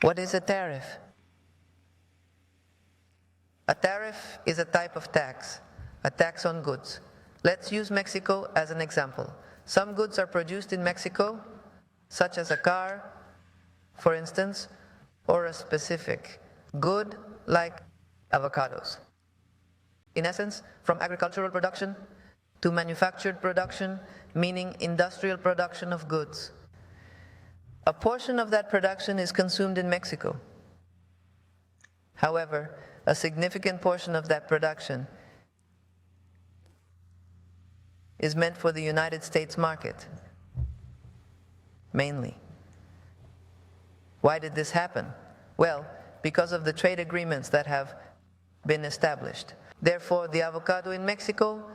What is a tariff? A tariff is a type of tax, a tax on goods. Let's use Mexico as an example. Some goods are produced in Mexico, such as a car, for instance, or a specific good like avocados. In essence, from agricultural production to manufactured production, meaning industrial production of goods. A portion of that production is consumed in Mexico. However, a significant portion of that production is meant for the United States market, mainly. Why did this happen? Well, because of the trade agreements that have been established. Therefore, the avocado in Mexico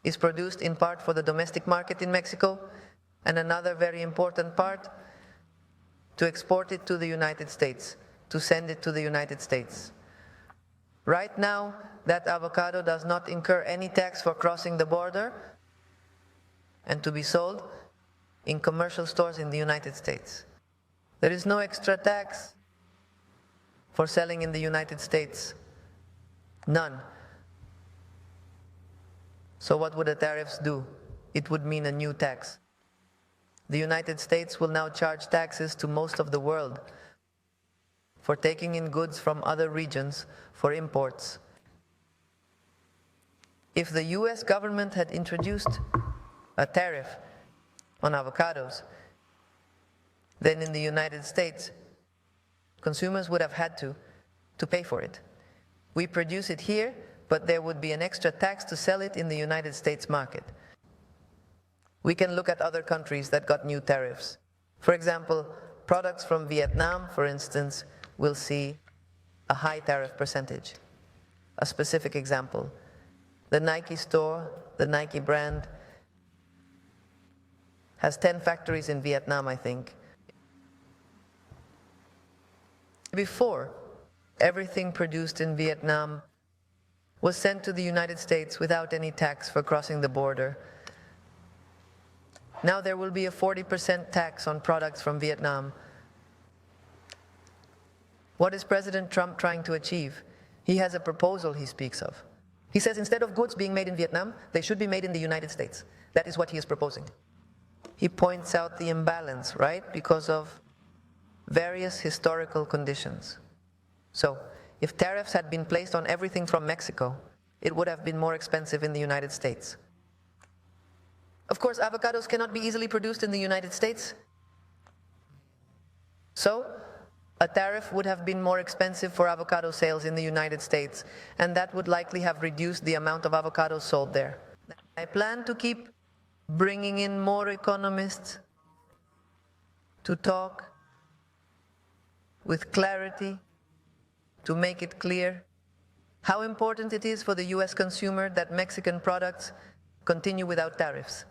is produced in part for the domestic market in Mexico, and another very important part, to export it to the United States, to send it to the United States. Right now, that avocado does not incur any tax for crossing the border and to be sold in commercial stores in the United States. There is no extra tax for selling in the United States. None. So what would the tariffs do? It would mean a new tax. The United States will now charge taxes to most of the world for taking in goods from other regions for imports. If the US government had introduced a tariff on avocados, then in the United States, consumers would have had to pay for it. We produce it here, but there would be an extra tax to sell it in the United States market. We can look at other countries that got new tariffs. For example, products from Vietnam, for instance, will see a high tariff percentage. A specific example, the Nike store, the Nike brand, has 10 factories in Vietnam, I think. Before, everything produced in Vietnam was sent to the United States without any tax for crossing the border. Now there will be a 40% tax on products from Vietnam. What is President Trump trying to achieve? He has a proposal he speaks of. He says instead of goods being made in Vietnam, they should be made in the United States. That is what he is proposing. He points out the imbalance, right? Because of various historical conditions. So, if tariffs had been placed on everything from Mexico, it would have been more expensive in the United States. Of course, avocados cannot be easily produced in the United States. So, a tariff would have been more expensive for avocado sales in the United States, and that would likely have reduced the amount of avocados sold there. I plan to keep bringing in more economists to talk with clarity, to make it clear how important it is for the US consumer that Mexican products continue without tariffs.